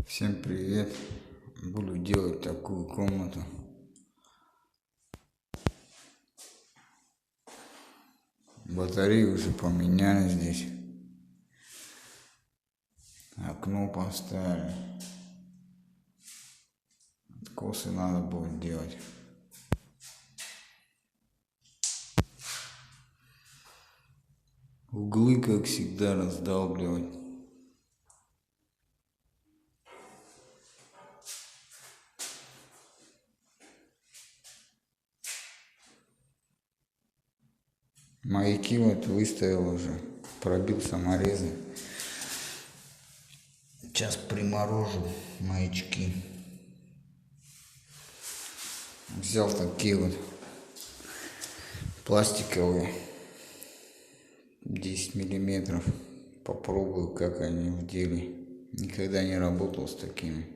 Всем привет! Буду делать такую комнату. Батареи уже поменяли здесь. Окно поставили. Откосы надо будет делать. Углы, как всегда, раздалбливать. Маяки вот выставил уже. Пробил саморезы. Сейчас приморожу маячки. Взял такие вот пластиковые 10 миллиметров. Попробую, как они в деле. Никогда не работал с такими.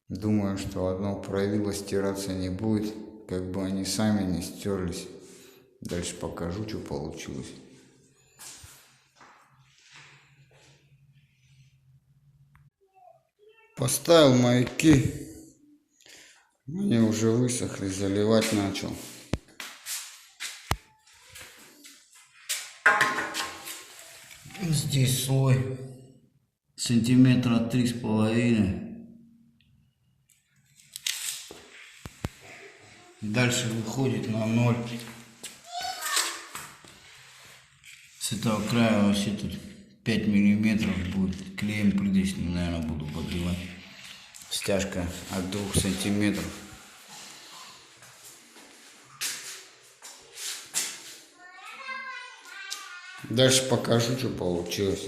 Думаю, что одно правило стираться не будет, как бы они сами не стерлись. Дальше покажу, что получилось. Поставил маяки. Они уже высохли, заливать начал. Здесь слой сантиметра 3,5. Дальше выходит на 0. С этого края вообще тут 5 миллиметров будет. Клеем придычным, наверное, буду подбивать. Стяжка от 2 сантиметров. Дальше покажу, что получилось.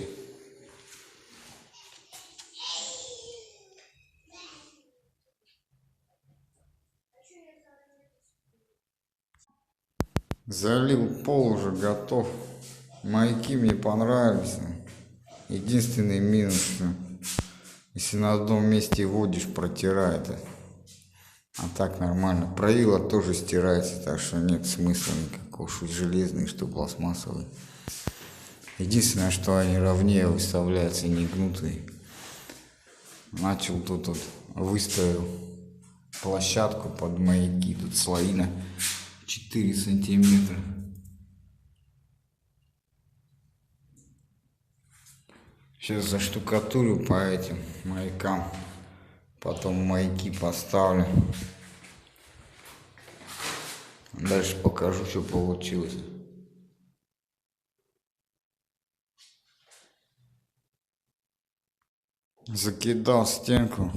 Залил пол, уже готов. Маяки мне понравились. Единственный минус, что если на одном месте водишь, протирает. А так нормально. Правило тоже стирается, так что нет смысла никакого, что железный, что пластмассовый. Единственное, что они ровнее выставляются, не гнутые. Начал тут вот, выставил площадку под маяки. Тут слои на 4 сантиметра. Сейчас заштукатурю по этим маякам. Потом маяки поставлю. Дальше покажу, что получилось. Закидал стенку.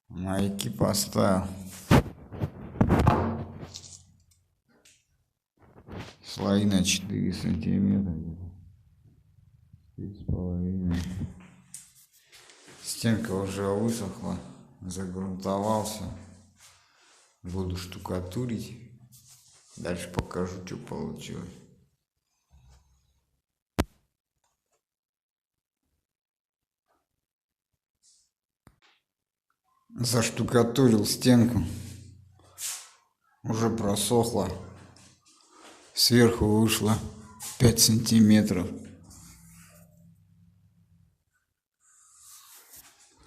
Маяки поставил. Слои на 4 сантиметра. 4,5. Стенка уже высохла. Загрунтовался. Буду штукатурить. Дальше покажу, что получилось. Заштукатурил стенку. Уже просохло. Сверху вышло 5 сантиметров.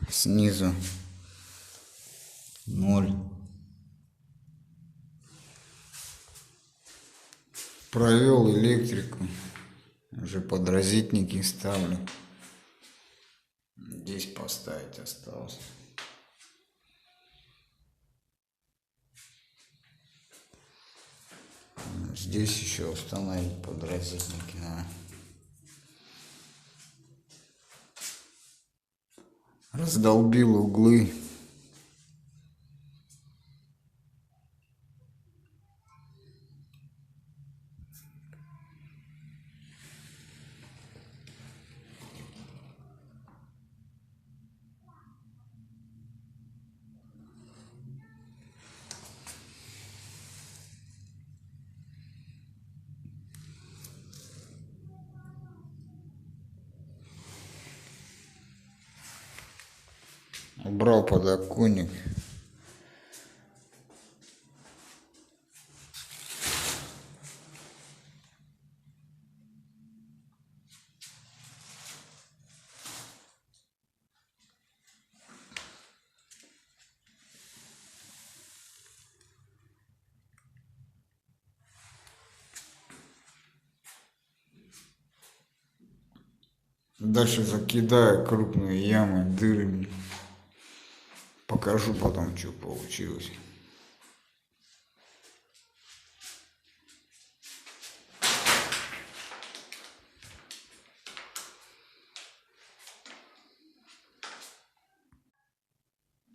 Снизу 0. Провел электрику. Уже подрозетники ставлю. Здесь поставить осталось. Здесь еще установить подрозетники надо. Раздолбил углы. Убрал подоконник. Дальше закидаю крупные ямы, дыры. Покажу потом, что получилось.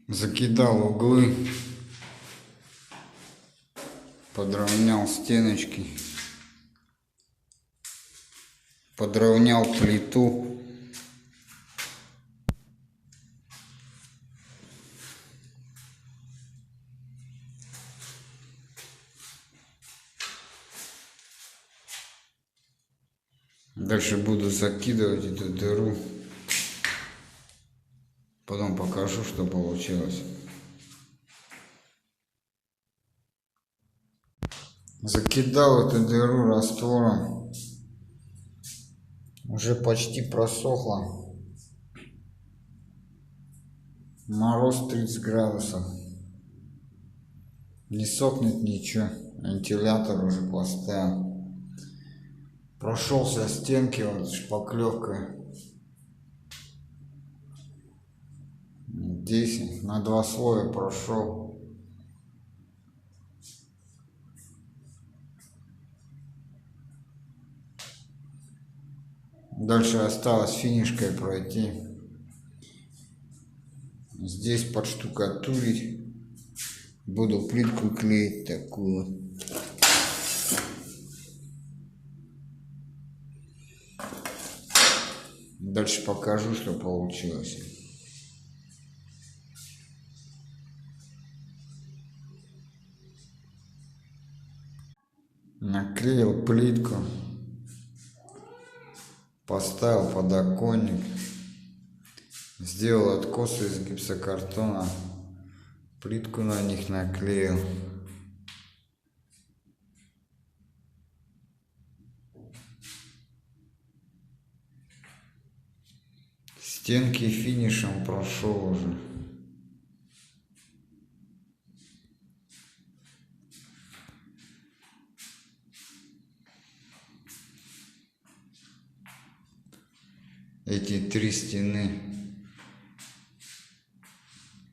Закидал углы, подровнял стеночки, подровнял плиту. Дальше буду закидывать эту дыру. Потом покажу, что получилось. Закидал эту дыру раствором. Уже почти просохло. Мороз 30 градусов. Не сохнет ничего. Вентилятор уже поставил. Прошелся стенки вот шпаклевкой. Здесь на 2 слоя прошел. Дальше осталось финишкой пройти. Здесь подштукатурить. Буду плитку клеить такую. Дальше покажу, что получилось. Наклеил плитку. Поставил подоконник. Сделал откосы из гипсокартона. Плитку на них наклеил. Стенки финишем прошел уже. Эти 3 стены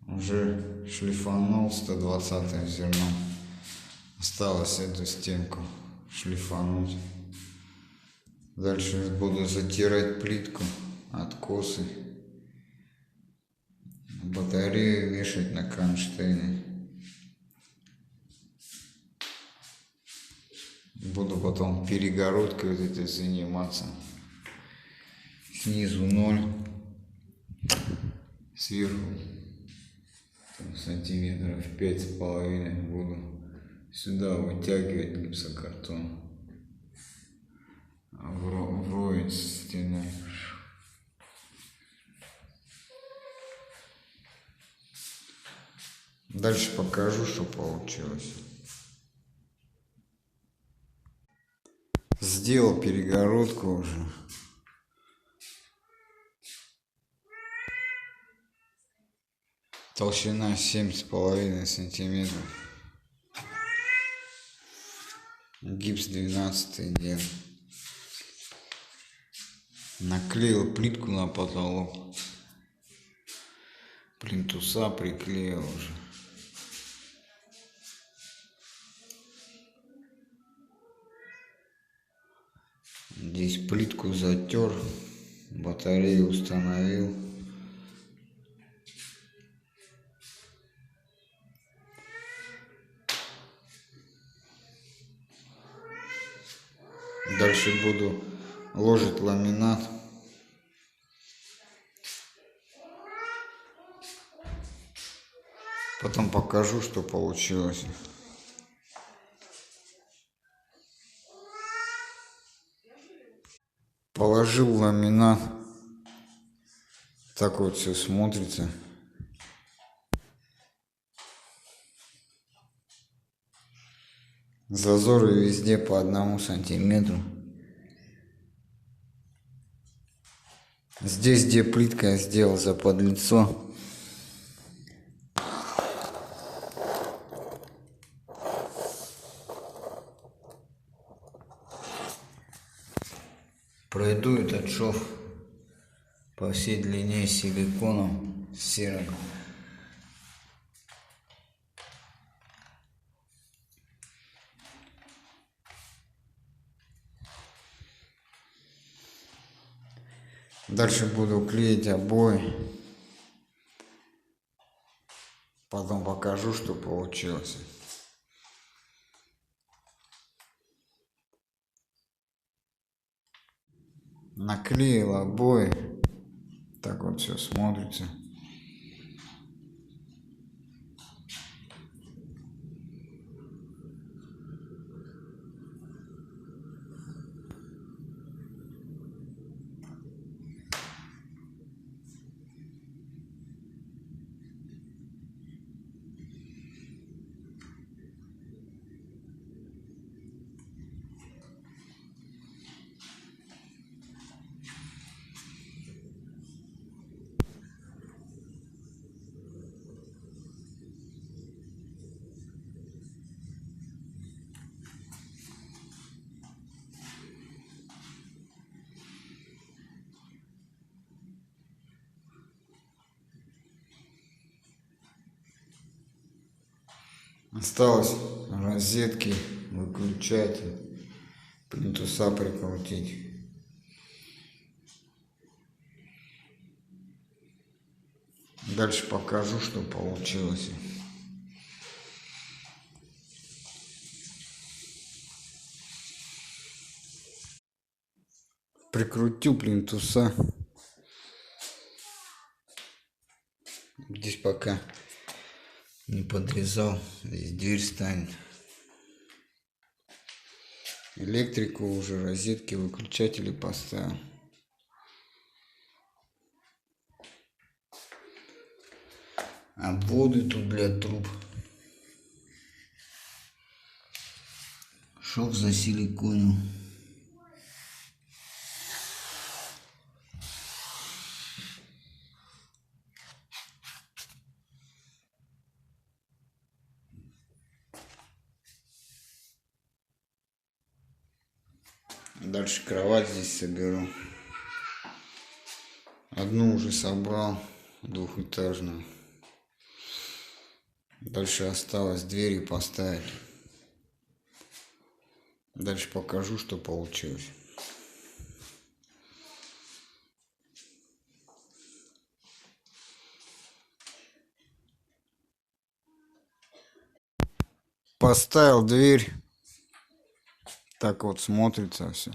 уже шлифанул 120-м зерном. Осталось эту стенку шлифануть. Дальше буду затирать плитку, откосы, батарею вешать на кронштейны. Буду потом перегородкой вот этой заниматься. Снизу 0, сверху сантиметров 5,5 буду сюда вытягивать гипсокартон вровень с стеной. Дальше покажу, что получилось. Сделал перегородку уже. Толщина 7,5 сантиметров. Гипс 12 делал. Наклеил плитку на потолок. Плинтуса приклеил уже. Здесь плитку затер. Батарею установил. Дальше буду ложить ламинат. Потом покажу, что получилось. Положил ламинат. Так вот все смотрится. Зазоры везде по 1 сантиметру. Здесь, где плитка, я сделал заподлицо. Пройду этот шов по всей длине силиконом серым. Дальше буду клеить обои. Потом покажу, что получилось. Наклеил обои. Так вот все смотрится. Осталось розетки, выключатель, плинтуса прикрутить. Дальше покажу, что получилось. Прикрутил плинтуса. Здесь пока не подрезал, здесь дверь станет. Электрику уже, розетки, выключатели поставил. Обводы тут для труб. Шов засиликонил. Дальше кровать здесь соберу. Одну уже собрал, двухэтажную. Дальше осталось двери поставить. Дальше покажу, что получилось. Поставил дверь. Так вот смотрится все.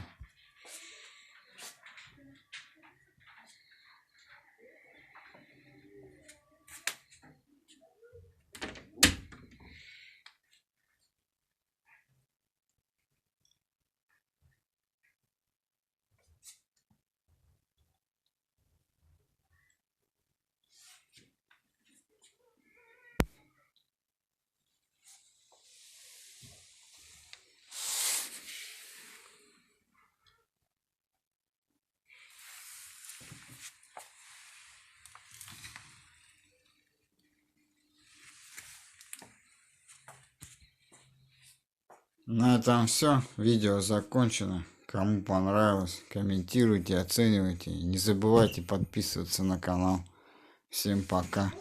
На этом все. Видео закончено. Кому понравилось, комментируйте, оценивайте. Не забывайте подписываться на канал. Всем пока.